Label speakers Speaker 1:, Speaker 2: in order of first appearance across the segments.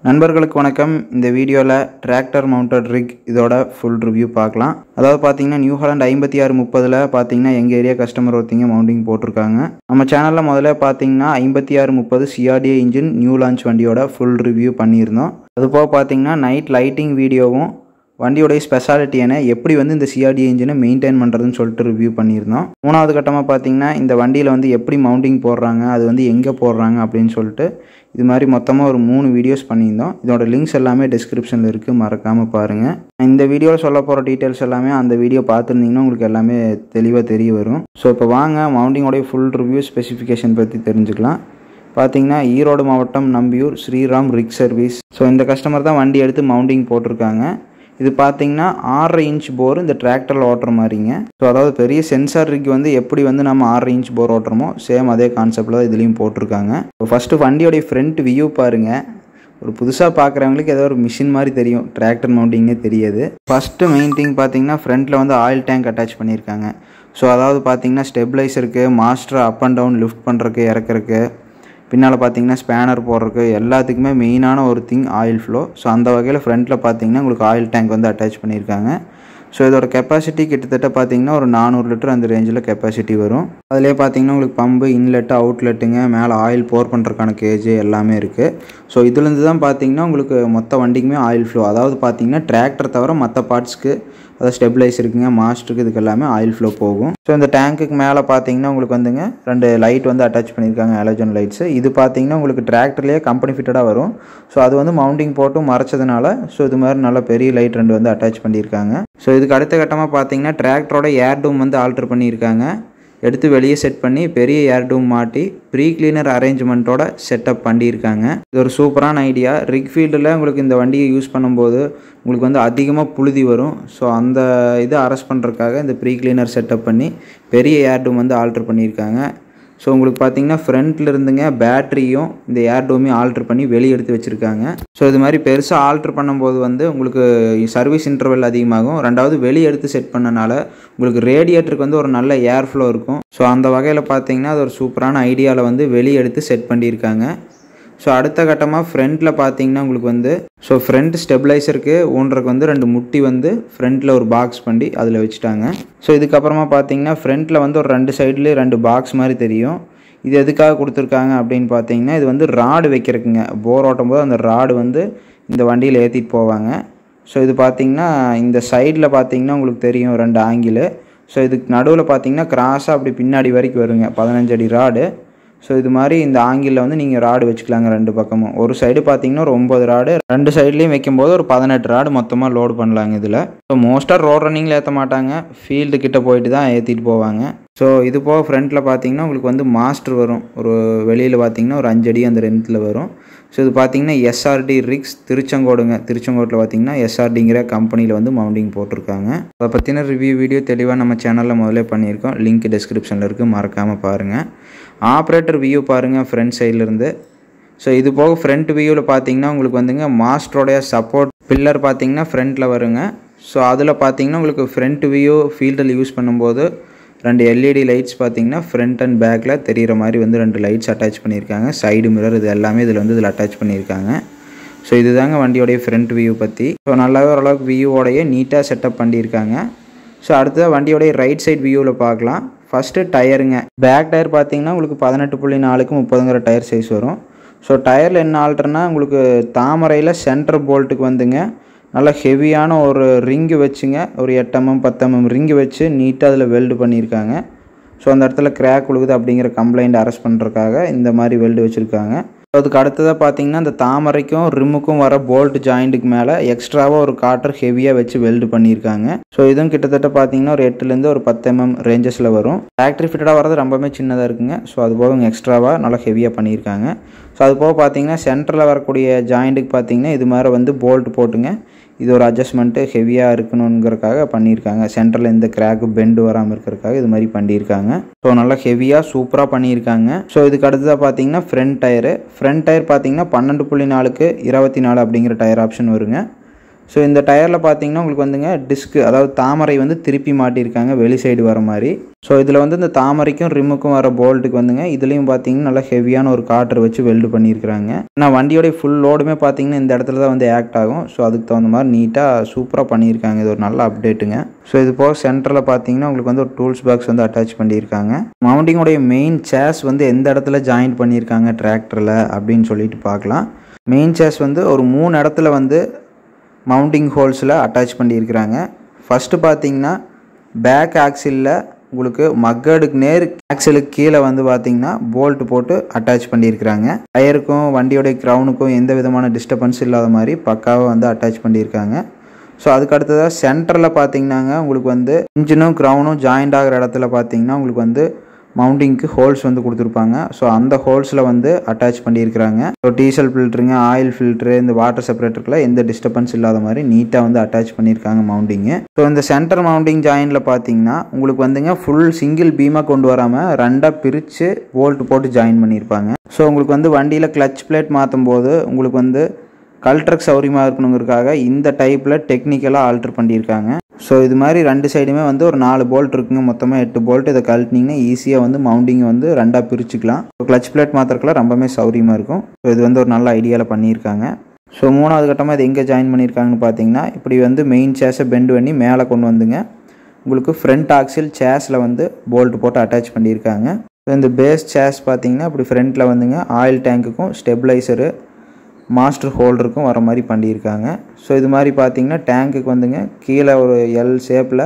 Speaker 1: நண்பர்களுக்கு வணக்கம். இந்த வீடியோவில் டிராக்டர் மவுண்டட் ரிக் இதோட ஃபுல் ரிவ்யூ பார்க்கலாம். அதாவது பார்த்தீங்கன்னா நியூ ஹாலண்ட் 5630 பார்த்தீங்கன்னா எங்கள் ஏரியா கஸ்டமர் ஒருத்தங்க மவுண்டிங் போட்டிருக்காங்க. நம்ம சேனலில் முதல்ல பார்த்தீங்கன்னா 5630 சிஆர்டிஏ இன்ஜின் நியூ லான்ச் வண்டியோட ஃபுல் ரிவ்யூ பண்ணியிருந்தோம். அதுபோக பார்த்தீங்கன்னா நைட் லைட்டிங் வீடியோவும் வண்டியோடைய ஸ்பெஷாலிட்டி என்ன, எப்படி இந்த சிஆர்டிஏ இன்ஜினை மெயின்டைன் பண்ணுறதுன்னு சொல்லிட்டு ரிவ்யூ பண்ணியிருந்தோம். மூணாவது கட்டமாக பார்த்தீங்கன்னா இந்த வண்டியில் எப்படி மவுண்டிங் போடுறாங்க, அது எங்கே போடுறாங்க அப்படின்னு சொல்லிட்டு இது மாதிரி மொத்தமாக ஒரு 3 வீடியோஸ் பண்ணியிருந்தோம். இதோட லிங்க்ஸ் எல்லாமே டிஸ்கிரிப்ஷனில் இருக்குது, மறக்காமல் பாருங்கள். இந்த வீடியோவில் சொல்ல போகிற டீட்டெயில்ஸ் எல்லாமே அந்த வீடியோ பார்த்துருந்தீங்கன்னா உங்களுக்கு எல்லாமே தெளிவாக தெரிய வரும். ஸோ இப்போ வாங்க மவுண்டிங்கோடைய ஃபுல் ரிவ்யூ ஸ்பெசிஃபிகேஷன் பற்றி தெரிஞ்சுக்கலாம். பார்த்தீங்கன்னா ஈரோடு மாவட்டம் Nambiyur Sriram rig service. So இந்த கஸ்டமர் தான் வண்டி எடுத்து மவுண்டிங் போட்டிருக்காங்க. இது பார்த்தீங்கன்னா 6.5 இன்ச் போர் இந்த டிராக்டரில் ஓட்டுற மாதிரிங்க. ஸோ அதாவது பெரிய சென்சார் ரிக் எப்படி நம்ம 6.5 இன்ச் போர் ஓட்டுறோமோ சேம் அதே கான்செப்டில் தான் இதுலேயும் போட்டிருக்காங்க. இப்போ ஃபஸ்ட்டு வண்டியோடைய ஃப்ரண்ட் வியூ பாருங்கள். ஒரு புதுசாக பார்க்குறவங்களுக்கு ஏதோ ஒரு மிஷின் மாதிரி தெரியும், டிராக்டர் மவுண்டிங்னே தெரியாது. ஃபஸ்ட்டு மெயின் திங் பார்த்தீங்கன்னா ஃப்ரண்ட்டில் ஆயில் டேங்க் அட்டாச் பண்ணியிருக்காங்க. ஸோ அதாவது பார்த்தீங்கன்னா ஸ்டெபிளைசருக்கு, master up and down lift பண்ணுறக்கு இறக்குறக்கு, பின்னால் பார்த்தீங்கன்னா ஸ்பேனர் போடுறதுக்கு எல்லாத்துக்குமே மெயினான ஒரு திங் ஆயில் ஃப்ளோ. ஸோ அந்த வகையில் ஃப்ரண்ட்டில் பார்த்தீங்கன்னா உங்களுக்கு ஆயில் டேங்க் அட்டாச் பண்ணியிருக்காங்க. ஸோ இதோட கெப்பாசிட்டி கிட்டத்தட்ட பார்த்தீங்கன்னா ஒரு 400 லிட்டர் அந்த ரேஞ்சில் கெப்பாசிட்டி வரும். அதிலே பார்த்தீங்கன்னா உங்களுக்கு பம்பு, இன்லெட்டு, அவுட்லெட்டுங்க, மேலே ஆயில் போர் பண்ணுறதுக்கான கேஜ் எல்லாமே இருக்குது. ஸோ இதுலேருந்து தான் பார்த்தீங்கன்னா உங்களுக்கு மொத்த வண்டிக்குமே ஆயில் ஃப்ளோ, அதாவது பார்த்தீங்கன்னா டிராக்டர் தவிர மற்ற பார்ட்ஸ்க்கு, அதாவது ஸ்டெபிளைஸ் இருக்குங்க, மாஸ்டருக்கு, இதுக்கு எல்லாமே ஆயில் ஃப்ளோ போகும். ஸோ இந்த டேங்க்குக்கு மேலே பார்த்தீங்கன்னா உங்களுக்கு 2 லைட் அட்டாச் பண்ணியிருக்காங்க, ஹாலோஜன் லைட்ஸு. இது பார்த்தீங்கன்னா உங்களுக்கு டிராக்டர்லேயே கம்பெனி ஃபிட்டடாக வரும். ஸோ அது மவுண்டிங் போட்டு மறைச்சதுனால ஸோ இது மாதிரி நல்ல பெரிய லைட் 2 அட்டாச் பண்ணியிருக்காங்க. ஸோ இதுக்கு அடுத்த கட்டமாக பார்த்தீங்கன்னா டிராக்டரோட ஏர் டூம் ஆல்டர் பண்ணியிருக்காங்க. எடுத்து வெளியே செட் பண்ணி பெரிய ஏர் டூம் மாட்டி ப்ரீ கிளீனர் அரேஞ்ச்மெண்ட்டோட செட்டப் பண்ணியிருக்காங்க. இது ஒரு சூப்பரான ஐடியா. ரிக் ஃபீல்டில் உங்களுக்கு இந்த வண்டியை யூஸ் பண்ணும்போது உங்களுக்கு அதிகமாக புழுதி வரும். ஸோ அந்த இதை அரெஸ்ட் பண்ணுறதுக்காக இந்த ப்ரீ கிளீனர் செட்டப் பண்ணி பெரிய ஏர் டூம் ஆல்டர் பண்ணியிருக்காங்க. ஸோ உங்களுக்கு பார்த்தீங்கன்னா ஃப்ரண்ட்டில் இருந்துங்க பேட்டரியும் இந்த ஏர் டூமையும் ஆல்ட்ரு பண்ணி வெளியே எடுத்து வச்சுருக்காங்க. ஸோ இது மாதிரி பெருசாக ஆல்ட்ரு பண்ணும்போது உங்களுக்கு சர்வீஸ் இன்டர்வல் அதிகமாகும். ரெண்டாவது வெளியே எடுத்து செட் பண்ணனால உங்களுக்கு ரேடியேட்டருக்கு ஒரு நல்ல ஏர் ஃப்ளோ இருக்கும். ஸோ அந்த வகையில் பார்த்தீங்கன்னா அது ஒரு சூப்பரான ஐடியாவில் வெளியே எடுத்து செட் பண்ணியிருக்காங்க. ஸோ அடுத்த கட்டமாக ஃப்ரண்ட்டில் பார்த்தீங்கன்னா உங்களுக்கு ஸோ ஃப்ரண்ட் ஸ்டெபிளைசருக்கு ஊன்றக்கு 2 முட்டி ஃப்ரண்ட்டில் ஒரு பாக்ஸ் பண்ணி அதில் வச்சுட்டாங்க. ஸோ இதுக்கப்புறமா பார்த்தீங்கன்னா ஃப்ரண்ட்டில் ஒரு 2 சைட்லேயும் 2 பாக்ஸ் மாதிரி தெரியும். இது எதுக்காக கொடுத்துருக்காங்க அப்படின்னு பார்த்தீங்கன்னா இது ராடு வைக்கிறதுக்குங்க. போர் ஓட்டும் போது அந்த ராடு இந்த வண்டியில் ஏற்றிட்டு போவாங்க. ஸோ இது பார்த்தீங்கன்னா இந்த சைடில் பார்த்தீங்கன்னா உங்களுக்கு தெரியும் 2 ஆங்கிள். ஸோ இதுக்கு நடுவில் பார்த்தீங்கன்னா கிராஸாக அப்படி பின்னாடி வரைக்கும் வருங்க 15 அடி ராடு. ஸோ இது மாதிரி இந்த ஆங்கிளில் நீங்கள் ராடு வச்சுக்கலாங்க 2 பக்கமும். ஒரு சைடு பார்த்தீங்கன்னா ஒரு 9 ராடு, 2 சைட்லேயும் வைக்கும்போது ஒரு 18 ராடு மொத்தமாக லோடு பண்ணலாங்க இதில். ஸோ மோஸ்ட்டாக ரோட் ரன்னிங்கில் ஏற்ற மாட்டாங்க, ஃபீல்டு கிட்ட போயிட்டு தான் ஏற்றிட்டு போவாங்க. ஸோ இது போக ஃப்ரண்ட்டில் பார்த்தீங்கன்னா உங்களுக்கு மாஸ்டர் வரும். ஒரு வெளியில் பார்த்தீங்கன்னா ஒரு 5 அடி அந்த ரெண்டில் வரும். ஸோ இது பார்த்தீங்கன்னா எஸ்ஆர்டி ரிக்ஸ் திருச்செங்கோடுங்க. திருச்செங்கோட்டில் பார்த்தீங்கன்னா எஸ்ஆர்டிங்கிற கம்பெனியில் மவுண்டிங் போட்டிருக்காங்க. அதை பற்றின ரிவ்யூ வீடியோ தெளிவாக நம்ம சேனலில் முதல்ல பண்ணியிருக்கோம், லிங்க் டிஸ்கிரிப்ஷனில் இருக்குது, மறக்காமல் பாருங்கள். ஆப்ரேட்டர் வியூ பாருங்கள் ஃப்ரண்ட் சைட்லேருந்து. ஸோ இது போக ஃப்ரண்ட் வியூவில் பார்த்தீங்கன்னா உங்களுக்கு மாஸ்டரோடைய சப்போர்ட் பில்லர் பார்த்தீங்கன்னா ஃப்ரண்ட்டில் வருங்க. ஸோ அதில் பார்த்தீங்கன்னா உங்களுக்கு ஃப்ரண்ட் வியூ ஃபீல்டில் யூஸ் பண்ணும்போது 2 எல்இடி லைட்ஸ் பார்த்தீங்கன்னா ஃப்ரண்ட் அண்ட் பேக்கில் தெரிகிற மாதிரி 2 லைட்ஸ் அட்டாச் பண்ணியிருக்காங்க. சைடு மிரர் இது எல்லாமே இதில் அட்டாச் பண்ணியிருக்காங்க. ஸோ இதுதாங்க வண்டியோடைய ஃப்ரண்ட் வியூ பற்றி. ஸோ நல்லாவே ஓரளவுக்கு வியூவோடைய நீட்டாக செட்டப் பண்ணியிருக்காங்க. ஸோ அடுத்ததாக வண்டியோடைய ரைட் சைட் வியூவில் பார்க்கலாம். ஃபஸ்ட்டு டயருங்க. பேக் டயர் பார்த்தீங்கன்னா உங்களுக்கு 18.4க்கு 30ங்கிற டயர் சைஸ் வரும். ஸோ டயரில் என்ன ஆல்ட்ருனா உங்களுக்கு தாமரையில் சென்டர் போல்ட்டுக்கு நல்லா ஹெவியான ஒரு ரிங்கு வச்சுங்க, ஒரு 8 mm 10 mm ரிங்கு வச்சு நீட்டாக அதில் வெல்டு பண்ணியிருக்காங்க. ஸோ அந்த இடத்துல கிராக் உழுகுது அப்படிங்கிற கம்ப்ளைண்ட் அரெஸ்ட் பண்ணுறதுக்காக இந்த மாதிரி வெல்டு வச்சுருக்காங்க. அதுக்கு அடுத்ததாக பார்த்தீங்கன்னா இந்த தாமரைக்கும் ரிம்முக்கும் வர போல்ட் ஜாயிண்ட்டுக்கு மேலே எக்ஸ்ட்ராவாக ஒரு காட்டர் ஹெவியாக வச்சு வெல்டு பண்ணியிருக்காங்க. ஸோ இதுவும் கிட்டத்தட்ட பார்த்தீங்கன்னா ஒரு 8லேருந்து ஒரு 10 mm ரேஞ்சஸில் வரும். ஃபேக்ட்ரி ஃபிட்டடாக வரது ரொம்பவே சின்னதாக இருக்குங்க. ஸோ அது போக எக்ஸ்ட்ராவாக நல்லா ஹெவியாக பண்ணியிருக்காங்க. ஸோ அது போக பார்த்தீங்கன்னா சென்டரில் வரக்கூடிய ஜாயிண்ட்டுக்கு பார்த்தீங்கன்னா இது மாதிரி போல்ட் போட்டுங்க, இது ஒரு அட்ஜஸ்ட்மெண்ட்டு ஹெவியாக இருக்கணுங்கிறதுக்காக பண்ணியிருக்காங்க. சென்டரில் இந்த கிராக்கு பெண்டு வராமல் இருக்கிறதுக்காக இது மாதிரி பண்ணியிருக்காங்க. ஸோ நல்லா ஹெவியாக சூப்பராக பண்ணியிருக்காங்க. ஸோ இதுக்கு அடுத்ததாக பார்த்தீங்கன்னா ஃப்ரண்ட் டயர் பார்த்தீங்கன்னா 12.4க்கு 24 அப்படிங்கிற டயர் ஆப்ஷன் வருங்க. ஸோ இந்த டயரில் பார்த்தீங்கன்னா உங்களுக்கு வந்துங்க டிஸ்க்கு அதாவது தாமரை வந்து திருப்பி மாட்டியிருக்காங்க வெளி சைடு வர மாதிரி. ஸோ இதில் வந்து இந்த தாமரைக்கும் ரிம்முக்கும் வர போல்ட்டுக்கு வந்துங்க இதுலேயும் பார்த்தீங்கன்னா நல்லா ஹெவியான ஒரு காட்டர் வச்சு வெல்டு பண்ணியிருக்கிறாங்க. ஆனால் வண்டியோடைய ஃபுல் லோடுமே பார்த்தீங்கன்னா இந்த இடத்துல தான் வந்து ஆக்ட் ஆகும். ஸோ அதுக்கு தகுந்த மாதிரி நீட்டாக சூப்பராக பண்ணியிருக்காங்க. இது ஒரு நல்ல அப்டேட்டுங்க. ஸோ இது போக சென்டரில் பார்த்தீங்கன்னா உங்களுக்கு வந்து ஒரு டூல்ஸ் பாக்ஸ் வந்து அட்டாச் பண்ணியிருக்காங்க. மவுண்டிங்கோடைய மெயின் சேஸ் வந்து எந்த இடத்துல ஜாயின் பண்ணியிருக்காங்க டிராக்டரில் அப்படின்னு சொல்லிட்டு பார்க்கலாம். மெயின் சேஸ் வந்து ஒரு 3 இடத்துல வந்து மவுண்டிங் ஹோல்ஸில் அட்டாச் பண்ணியிருக்கிறாங்க. ஃபஸ்ட்டு பார்த்தீங்கன்னா பேக் ஆக்சிலில் உங்களுக்கு மக்கடுக்கு நேர் ஆக்சிலுக்கு கீழே வந்து பார்த்தீங்கன்னா போல்ட் போட்டு அட்டாச் பண்ணியிருக்கிறாங்க. டயருக்கும் வண்டியோடைய க்ரௌனுக்கும் எந்த விதமான டிஸ்டர்பன்ஸ் இல்லாத மாதிரி பக்காவாக வந்து அட்டாச் பண்ணியிருக்காங்க. ஸோ அதுக்கு அடுத்ததாக சென்டரில் பார்த்தீங்கன்னாங்க உங்களுக்கு வந்து இன்ஜினும் க்ரௌனும் ஜாயிண்ட் ஆகிற இடத்துல பார்த்தீங்கன்னா உங்களுக்கு வந்து மவுண்டிங்க்கு ஹோல்ஸ் வந்து கொடுத்துருப்பாங்க. ஸோ அந்த ஹோல்ஸில் வந்து அட்டாச் பண்ணியிருக்கிறாங்க. ஸோ டீசல் ஃபில்ட்ருங்க, ஆயில் ஃபில்ட்ரு, இந்த வாட்டர் செப்பரேட்டருக்குலாம் எந்த டிஸ்டர்பன்ஸ் இல்லாத மாதிரி நீட்டாக வந்து அட்டாச் பண்ணியிருக்காங்க மவுண்டிங்கு. ஸோ இந்த சென்டர் மவுண்டிங் ஜாயிண்டில் பார்த்தீங்கன்னா உங்களுக்கு வந்துங்க ஃபுல் சிங்கிள் பீமாக கொண்டு வராமல் 2ஆக பிரித்து போல்ட் போட்டு ஜாயின் பண்ணியிருப்பாங்க. ஸோ உங்களுக்கு வந்து வண்டியில் கிளச் பிளேட் மாற்றும் போது உங்களுக்கு வந்து கல்ட்ரக் சௌரியமாக இருக்கணுங்கிறதுக்காக இந்த டைப்பில் டெக்னிக்கலாக ஆல்ட்ரு பண்ணியிருக்காங்க. ஸோ இது மாதிரி 2 சைடுமே வந்து ஒரு 4 போல்ட் இருக்குங்க. மொத்தமாக 8 போல்ட். இதை கழட்டினீங்கன்னா ஈஸியாக வந்து மவுண்டிங் வந்து 2ஆக பிரிச்சுக்கலாம். ஸோ கிளச் பிளேட் மாத்திரக்கெல்லாம் ரொம்பவே சௌரியமாக இருக்கும். ஸோ இது வந்து ஒரு நல்ல ஐடியாவில் பண்ணியிருக்காங்க. ஸோ 3வது கட்டமாக இது எங்கே ஜாயின் பண்ணியிருக்காங்கன்னு பார்த்தீங்கன்னா இப்படி வந்து மெயின் சேஸை பெண்ட் பண்ணி மேலே கொண்டு வந்துங்க உங்களுக்கு ஃப்ரண்ட் ஆக்சில் சேஸில் வந்து போல்ட் போட்டு அட்டாச் பண்ணியிருக்காங்க. ஸோ இந்த பேஸ் சேஸ் பார்த்தீங்கன்னா இப்படி ஃப்ரண்ட்டில் வந்துங்க ஆயில் டேங்க்குக்கும் ஸ்டெபிளைசரு மாஸ்டர் ஹோல்டருக்கும் வர மாதிரி பண்ணியிருக்காங்க. ஸோ இது மாதிரி பார்த்தீங்கன்னா டேங்க்குக்கு வந்துங்க கீழே ஒரு எல் ஷேப்பில்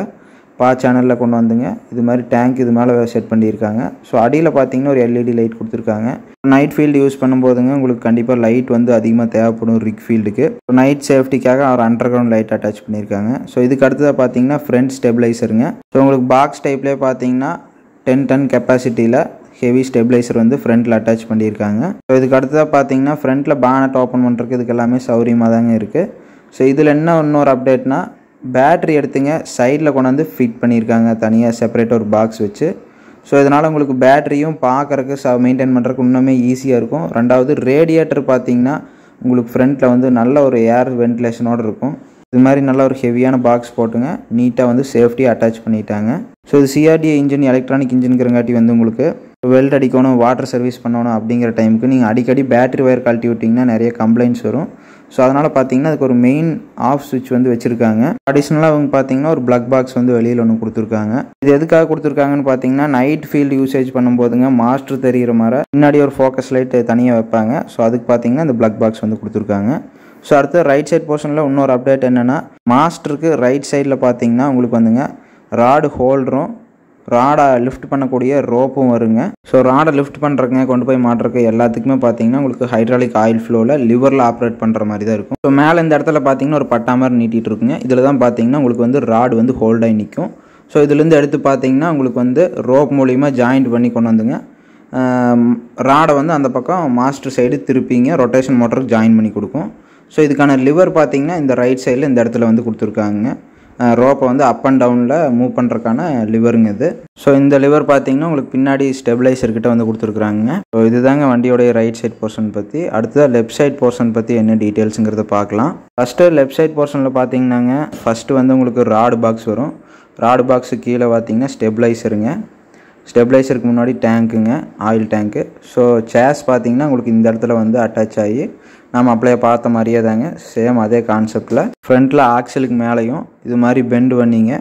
Speaker 1: சேனலில் கொண்டு வந்துங்க இது மாதிரி டேங்க் இது மேலே செட் பண்ணியிருக்காங்க. ஸோ அடியில் பார்த்தீங்கன்னா ஒரு எல்இடி லைட் கொடுத்துருக்காங்க. நைட் ஃபீல்டு யூஸ் பண்ணும்போதுங்க உங்களுக்கு கண்டிப்பாக லைட் வந்து அதிகமாக தேவைப்படும் ரிக் ஃபீல்டுக்கு. ஸோ நைட் சேஃப்டிக்காக ஒரு அண்டர் கிரவுண்ட் லைட் அட்டாச் பண்ணியிருக்காங்க. ஸோ இதுக்கு அடுத்ததாக பார்த்தீங்கன்னா ஃப்ரண்ட் ஸ்டெபிளைசருங்க. ஸோ உங்களுக்கு பாக்ஸ் டைப்லேயே பார்த்தீங்கன்னா 10 டன் கெப்பாசிட்டியில் ஹெவி ஸ்டெபிளைசர் வந்து ஃப்ரண்ட்டில் அட்டாச் பண்ணியிருக்காங்க. ஸோ இதுக்கு அடுத்ததாக பார்த்தீங்கன்னா ஃப்ரண்ட்டில் பானட் ஓப்பன் பண்ணுறதுக்கு இதுக்கு எல்லாமே சௌரியமாக தாங்க இருக்குது. ஸோ இதில் என்ன இன்னொரு அப்டேட்னா பேட்ரி எடுத்துங்க சைடில் கொண்டு வந்து ஃபிட் பண்ணியிருக்காங்க தனியாக செப்பரேட் ஒரு பாக்ஸ் வச்சு. ஸோ இதனால் உங்களுக்கு பேட்டரியும் பார்க்குறக்கு மெயின்டைன் பண்ணுறதுக்கு இன்னுமே ஈஸியாக இருக்கும். 2வது ரேடியேட்டர் பார்த்தீங்கன்னா உங்களுக்கு ஃப்ரண்ட்டில் வந்து நல்ல ஒரு ஏர் வென்டிலேஷனோடு இருக்கும். இது மாதிரி நல்ல ஒரு ஹெவியான பாக்ஸ் போட்டுங்க நீட்டாக வந்து சேஃப்டியாக அட்டாச் பண்ணிட்டாங்க. ஸோ இது சிஆர்டிஏ இன்ஜின் எலக்ட்ரானிக் இன்ஜின்கிறங்காட்டி வந்து உங்களுக்கு வெல்ட் அடிக்கணும், வாட்டர் சர்வீஸ் பண்ணணும் அப்படிங்கிற டைமுக்கு நீங்கள் அடிக்கடி பேட்டரி ஒயர் கழட்டி விட்டிங்கன்னா நிறைய கம்ப்ளைண்ட்ஸ் வரும். ஸோ அதனால் பார்த்தீங்கன்னா அதுக்கு ஒரு மெயின் ஆஃப் சுவிட்ச் வந்து வச்சுருக்காங்க. அடிஷ்னலாக அவங்க பார்த்தீங்கன்னா ஒரு பிளக் பாக்ஸ் வந்து வெளியில் ஒன்று கொடுத்துருக்காங்க. இது எதுக்காக கொடுத்துருக்காங்கன்னு பார்த்தீங்கன்னா நைட் ஃபீல்டு யூசேஜ் பண்ணும்போதுங்க மாஸ்டர் தெரிகிற மாதிரி முன்னாடி ஒரு ஃபோக்கஸ் லைட் தனியாக வைப்பாங்க. ஸோ அதுக்கு பார்த்தீங்கன்னா இந்த பிளக் பாக்ஸ் வந்து கொடுத்துருக்காங்க. ஸோ அடுத்து ரைட் சைட் போர்ஷனில் இன்னொரு அப்டேட் என்னென்னா மாஸ்டருக்கு ரைட் சைடில் பார்த்தீங்கன்னா உங்களுக்கு வந்துங்க ராடு ஹோல்டரும் ராடை லிஃப்ட் பண்ணக்கூடிய ரோப்பும் வருங்க. ஸோ ராடை லிஃப்ட் பண்ணுறதுங்க கொண்டு போய் மாட்டுறக்கு எல்லாத்துக்குமே பார்த்தீங்கன்னா உங்களுக்கு ஹைட்ராலிக் ஆயில் ஃப்ளோவில் லிவரில் ஆப்ரேட் பண்ணுற மாதிரி தான் இருக்கும். ஸோ மேலே இந்த இடத்துல பார்த்தீங்கன்னா ஒரு பட்டா மாதிரி நீட்டிகிட்டு இருக்குங்க. இதில் தான் பார்த்தீங்கன்னா உங்களுக்கு வந்து ராடு வந்து ஹோல்டாகி நிற்கும். ஸோ இதுலேருந்து எடுத்து பார்த்தீங்கன்னா உங்களுக்கு வந்து ரோப் மூலிமா ஜாயிண்ட் பண்ணி கொண்டு வந்துங்க ராடை வந்து அந்த பக்கம் மாஸ்டர் சைடு திருப்பிங்க ரொட்டேஷன் மோட்டருக்கு ஜாயின் பண்ணி கொடுக்கும். ஸோ இதுக்கான லிவர் பார்த்தீங்கன்னா இந்த ரைட் சைடில் இந்த இடத்துல வந்து கொடுத்துருக்காங்க. ரோப்பை வந்து அப் அண்ட் டவுனில் மூவ் பண்ணுறதுக்கான லிவருங்க இது. ஸோ இந்த லிவர் பார்த்தீங்கன்னா உங்களுக்கு பின்னாடி ஸ்டெபிளைசர்கிட்ட வந்து கொடுத்துருக்குறாங்க. ஸோ இதுதாங்க வண்டியோடைய ரைட் சைட் போர்ஷன் பற்றி. அடுத்ததாக லெஃப்ட் சைட் போர்ஷன் பற்றி என்ன டீட்டெயில்ஸுங்கிறத பார்க்கலாம். ஃபஸ்ட்டு லெஃப்ட் சைட் போர்ஷனில் பார்த்தீங்கன்னாங்க ஃபஸ்ட்டு வந்து உங்களுக்கு ராடு பாக்ஸ் வரும். ராடு பாக்ஸு கீழே பார்த்தீங்கன்னா ஸ்டெபிளைசருங்க. ஸ்டெபிளைசருக்கு முன்னாடி டேங்க்குங்க, ஆயில் டேங்க்கு. ஸோ சேஸ் பார்த்தீங்கன்னா உங்களுக்கு இந்த இடத்துல வந்து அட்டாச் ஆகி நம்ம அப்படியே பார்த்த மாதிரியே தாங்க சேம் அதே கான்செப்டில் ஃப்ரண்ட்டில் ஆக்சிலுக்கு மேலேயும் இது மாதிரி பெண்டு பண்ணிங்க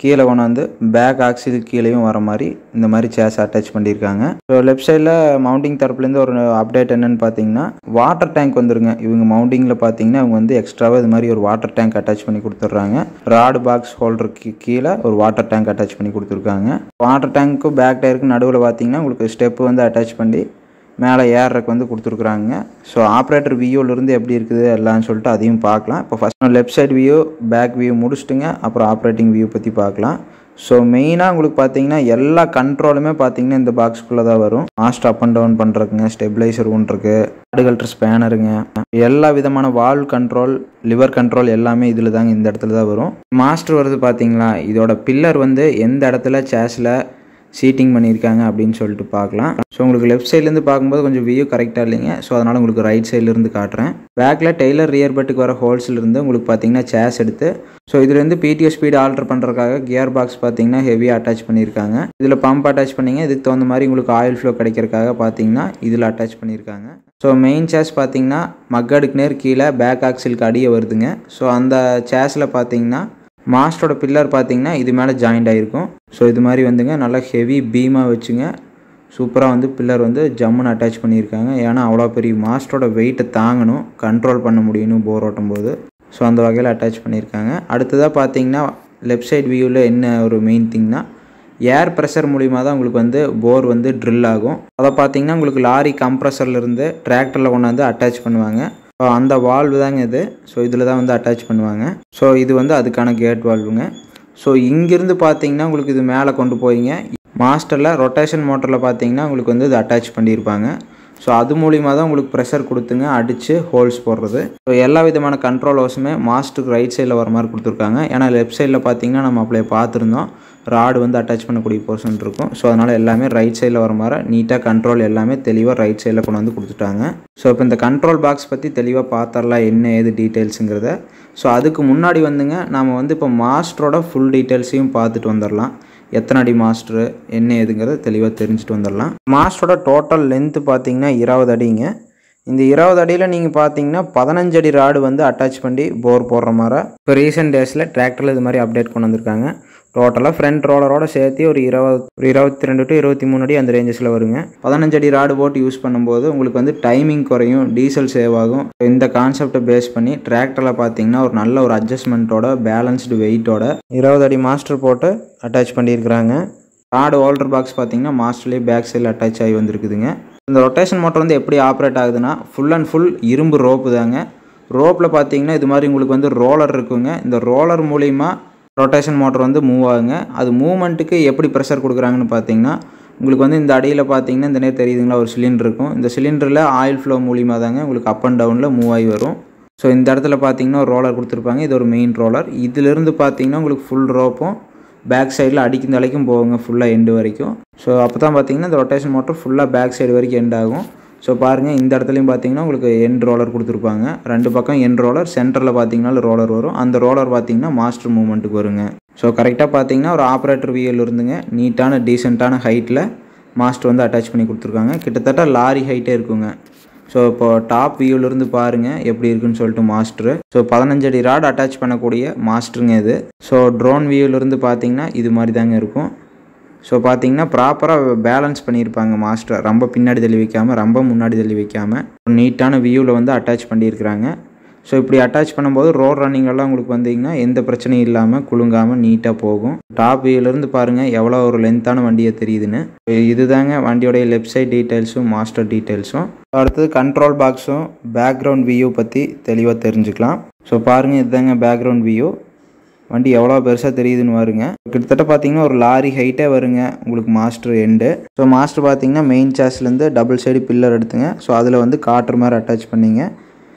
Speaker 1: கீழே கொண்டாந்து பேக் ஆக்சிலுக்கு கீழேயும் வர மாதிரி இந்த மாதிரி சேஸ் அட்டாச் பண்ணியிருக்காங்க. ஸோ லெஃப்ட் சைடில் மவுண்டிங் தரப்புலேருந்து ஒரு அப்டேட் என்னென்னு பார்த்தீங்கன்னா வாட்டர் டேங்க் வந்துருங்க. இவங்க மவுண்டிங்கில் பார்த்தீங்கன்னா இவங்க வந்து எக்ஸ்ட்ராவாக இது மாதிரி ஒரு வாட்டர் டேங்க் அட்டாச் பண்ணி கொடுத்துட்றாங்க. ராடு பாக்ஸ் ஹோல்டருக்கு கீழே ஒரு வாட்டர் டேங்க் அட்டாச் பண்ணி கொடுத்துருக்காங்க. வாட்டர் டேங்க்கும் பேக் டயருக்கு நடுவில் பார்த்தீங்கன்னா உங்களுக்கு ஸ்டெப்பு வந்து அட்டாச் பண்ணி மேலே ஏறக்கு வந்து கொடுத்துருக்குறாங்க. ஸோ ஆப்ரேட்டர் வியூவிலேருந்து எப்படி இருக்குது எல்லாம்னு சொல்லிட்டு அதையும் பார்க்கலாம். இப்போ first left side view back view முடிச்சுட்டுங்க அப்புறம் ஆப்ரேட்டிங் வியூ பற்றி பார்க்கலாம். ஸோ மெயினாக உங்களுக்கு பார்த்தீங்கன்னா எல்லா கண்ட்ரோலுமே பார்த்தீங்கன்னா இந்த பாக்ஸ்குள்ளே தான் வரும். மாஸ்டர் அப் அண்ட் டவுன் பண்ணுறதுங்க, ஸ்டெபிளைசர் ஒன்றுருக்கு, ஆடுகல்ட்ரு ஸ்பேனருங்க, எல்லா விதமான வால்வ் கண்ட்ரோல், லிவர் கண்ட்ரோல் எல்லாமே இதில் தாங்க இந்த இடத்துல தான் வரும். மாஸ்டர் வருது பார்த்தீங்களா, இதோட பில்லர் வந்து எந்த இடத்துல சேஸில் சீட்டிங் பண்ணியிருக்காங்க அப்படின்னு சொல்லிட்டு பார்க்கலாம். ஸோ உங்களுக்கு லெஃப்ட் சைட்லேருந்து பார்க்கும்போது கொஞ்சம் வியூ கரெக்டாக இல்லைங்க. ஸோ அதனால் உங்களுக்கு ரைட் சைட்லேருந்து காட்டுறேன். பேக்கில் டெய்லர் ரியர் பெட்டுக்கு வர ஹோல்ஸ்லேருந்து உங்களுக்கு பார்த்தீங்கன்னா சேஸ் எடுத்து ஸோ இதுலேருந்து பிடிஓ ஸ்பீடு ஆல்டர் பண்ணுறதுக்காக கியர் பாக்ஸ் பார்த்தீங்கன்னா ஹெவியாக அட்டாச் பண்ணியிருக்காங்க. இதில் பம்ப் அட்டாச் பண்ணிங்க. இதுக்கு தகுந்த மாதிரி உங்களுக்கு ஆயில் ஃப்ளோ கிடைக்கிறதுக்காக பார்த்தீங்கன்னா இதில் அட்டாச் பண்ணியிருக்காங்க. ஸோ மெயின் சேஸ் பார்த்தீங்கன்னா மக்கடுக்கு நேர் கீழே பேக் ஆக்சிலுக்கு அடியே வருதுங்க. ஸோ அந்த சேஸில் பார்த்தீங்கன்னா மாஸ்டரோட பில்லர் பார்த்தீங்கன்னா இது மேலே ஜாயிண்ட் ஆகிருக்கும். ஸோ இது மாதிரி வந்துங்க நல்லா ஹெவி பீமாக வச்சுங்க சூப்பராக வந்து பில்லர் வந்து ஜம்முன்னு அட்டாச் பண்ணியிருக்காங்க. ஏன்னா அவ்வளோ பெரிய மாஸ்டரோட வெயிட்டை தாங்கணும், கண்ட்ரோல் பண்ண முடியணும் போர் ஓட்டும் போது. ஸோ அந்த வகையில் அட்டாச் பண்ணியிருக்காங்க. அடுத்ததாக பார்த்தீங்கன்னா லெஃப்ட் சைட் வியூவில் என்ன ஒரு மெயின் திங்னா ஏர் ப்ரெஷர் மூலிமா தான் உங்களுக்கு வந்து போர் வந்து ட்ரில் ஆகும். அதை பார்த்தீங்கன்னா உங்களுக்கு லாரி கம்ப்ரெஷர்லேருந்து டிராக்டரில் கொண்டு வந்து அட்டாச் பண்ணுவாங்க. ஸோ அந்த வால்வு தாங்க இது. ஸோ இதில் தான் வந்து அட்டாச் பண்ணுவாங்க. ஸோ இது வந்து அதுக்கான கேட் வால்வுங்க. ஸோ இங்கேருந்து பார்த்தீங்கன்னா உங்களுக்கு இது மேலே கொண்டு போயிங்க மாஸ்டரில் ரொட்டேஷன் மோட்டரில் பார்த்தீங்கன்னா உங்களுக்கு வந்து இது அட்டாச் பண்ணியிருப்பாங்க. ஸோ அது மூலிமா தான் உங்களுக்கு ப்ரெஷர் கொடுத்துங்க அடித்து ஹோல்ஸ் போடுறது. ஸோ எல்லா விதமான கண்ட்ரோல் ஹவுஸுமே மாஸ்டருக்கு ரைட் சைடில் வர மாதிரி கொடுத்துருக்காங்க. ஏன்னா லெஃப்ட் சைடில் பார்த்தீங்கன்னா நம்ம அப்படியே பார்த்துருந்தோம் ராடு வந்து அட்டாச் பண்ணக்கூடிய போர்ஷன் இருக்கும். ஸோ அதனால் எல்லாமே ரைட் சைடில் வர மாதிரி நீட்டாக கண்ட்ரோல் எல்லாமே தெளிவாக ரைட் சைடில் கொண்டு வந்து கொடுத்துட்டாங்க. ஸோ இப்போ இந்த கண்ட்ரோல் பாக்ஸ் பற்றி தெளிவாக பார்த்தரலாம் என்ன ஏது டீட்டெயில்ஸுங்கிறத. ஸோ அதுக்கு முன்னாடி வந்துங்க நாம் வந்து இப்போ மாஸ்டரோட ஃபுல் டீட்டெயில்ஸையும் பார்த்துட்டு வந்துடலாம். எத்தனை அடி மாஸ்டரு என்ன ஏதுங்கிறத தெளிவாக தெரிஞ்சுட்டு வந்துடலாம். மாஸ்டரோட டோட்டல் லென்த்து பார்த்தீங்கன்னா 20 அடிங்க. இந்த 20 அடியில் நீங்கள் பார்த்தீங்கன்னா 15 அடி ராடு வந்து அட்டாச் பண்ணி போர் போடுற மாதிரி இப்போ ரீசெண்ட் டேஸில் டிராக்டரில் இது மாதிரி அப்டேட் கொண்டு வந்திருக்காங்க. டோட்டலாக ஃப்ரண்ட் ரோலரோட சேர்த்து ஒரு 22 to 23 அடி அந்த ரேஞ்சஸில் வருங்க. 15 அடி ராடு போட்டு யூஸ் பண்ணும்போது உங்களுக்கு வந்து டைமிங் குறையும், டீசல் சேவ் ஆகும். இந்த கான்செப்டை பேஸ் பண்ணி டிராக்டரில் பார்த்தீங்கன்னா ஒரு நல்ல ஒரு அட்ஜஸ்ட்மெண்ட்டோட பேலன்ஸ்டு வெயிட்டோட 20 அடி மாஸ்டர் போட்டு அட்டாச் பண்ணியிருக்கிறாங்க. ராடு ஹோல்டர் பாக்ஸ் பார்த்தீங்கன்னா மாஸ்டர்லேயே பேக் சைடில் அட்டாச் ஆகி வந்துருக்குதுங்க. இந்த ரொட்டேஷன் மோட்டர் வந்து எப்படி ஆப்ரேட் ஆகுதுன்னா ஃபுல் அண்ட் ஃபுல் இரும்பு ரோப்பு தாங்க. ரோப்பில் பார்த்தீங்கன்னா இது மாதிரி உங்களுக்கு வந்து ரோலர் இருக்குங்க. இந்த ரோலர் மூலிமா ரொட்டேஷன் மோட்டர் வந்து மூவ் ஆகுங்க. அது மூவ்மெண்ட்டுக்கு எப்படி ப்ரெஷர் கொடுக்குறாங்கன்னு பார்த்தீங்கன்னா உங்களுக்கு வந்து இந்த அடியில் பார்த்தீங்கன்னா இந்த நேரம் தெரியுதுங்களா ஒரு சிலிண்டர் இருக்கும். இந்த சிலிண்டரில் ஆயில் ஃப்ளோ மூலிமா தாங்க உங்களுக்கு அப் அண்ட் டவுனில் மூவ் ஆகி வரும். ஸோ இந்த இடத்துல பார்த்தீங்கன்னா ஒரு ரோலர் கொடுத்துருப்பாங்க. இது ஒரு மெயின் ரோலர். இதிலிருந்து பார்த்தீங்கன்னா உங்களுக்கு ஃபுல் ரோப்பும் பேக் சைடில் அடிக்கும் தலைக்கும் போகுங்க ஃபுல்லாக எண்டு வரைக்கும். ஸோ அப்போ தான் பார்த்தீங்கன்னா இந்த ரொட்டேஷன் மோட்டர் ஃபுல்லாக பேக் சைடு வரைக்கும் எண்ட் ஆகும். ஸோ பாருங்கள் இந்த இடத்துலையும் பார்த்தீங்கன்னா உங்களுக்கு எண்ட் ரோலர் கொடுத்துருப்பாங்க. ரெண்டு பக்கம் எண்ட் ரோலர், சென்டரில் பார்த்தீங்கன்னா ரோலர் வரும். அந்த ரோலர் பார்த்தீங்கன்னா மாஸ்டர் மூவ்மெண்ட்டுக்கு வருங்க. ஸோ கரெக்டாக பார்த்தீங்கன்னா ஒரு ஆப்ரேட்டர் வியூவில் இருந்துங்க நீட்டான டீசெண்டான ஹைட்டில் மாஸ்டர் வந்து அட்டாச் பண்ணி கொடுத்துருக்காங்க. கிட்டத்தட்ட லாரி ஹைட்டே இருக்குங்க. ஸோ இப்போ டாப் வியூவிலிருந்து பாருங்கள் எப்படி இருக்குன்னு சொல்லிட்டு மாஸ்டரு. ஸோ 15 அடி ராட் அட்டாச் பண்ணக்கூடிய மாஸ்டருங்க இது. ஸோ ட்ரோன் வியூவிலிருந்து பார்த்தீங்கன்னா இது மாதிரி தாங்க இருக்கும். ஸோ பார்த்தீங்கன்னா ப்ராப்பராக பேலன்ஸ் பண்ணியிருப்பாங்க மாஸ்டர். ரொம்ப பின்னாடி தள்ளி வைக்காமல், ரொம்ப முன்னாடி தள்ளி வைக்காமல் ஒரு நீட்டான வியூவில் வந்து அட்டாச் பண்ணியிருக்கிறாங்க. ஸோ இப்படி அட்டாச் பண்ணும்போது ரோட் ரன்னிங்கெல்லாம் உங்களுக்கு வந்தீங்கன்னா எந்த பிரச்சனையும் இல்லாமல் குலுங்காமல் நீட்டாக போகும். டாப் வியூவிலேருந்து பாருங்கள் எவ்வளோ ஒரு லென்த்தான வண்டியை தெரியுதுன்னு. இதுதாங்க வண்டியோடைய லெஃப்ட் சைட் டீட்டெயில்ஸும் மாஸ்டர் டீட்டெயில்ஸும். அடுத்தது கண்ட்ரோல் பாக்ஸும் பேக்ரவுண்ட் வியூ பற்றி தெளிவாக தெரிஞ்சுக்கலாம். ஸோ பாருங்கள் இதுதாங்க பேக்ரவுண்ட் வியூ. வண்டி எவ்வளோ பெருசாக தெரியுதுன்னு வருங்க. கிட்டத்தட்ட பார்த்தீங்கன்னா ஒரு லாரி ஹைட்டே வருங்க உங்களுக்கு மாஸ்டர் எண்டு. ஸோ மாஸ்டர் பார்த்தீங்கன்னா மெயின் சேஸ்லேருந்து டபுள் சைடு பில்லர் எடுத்துங்க. ஸோ அதில் வந்து காட்டுற மாதிரி அட்டாச் பண்ணிங்க.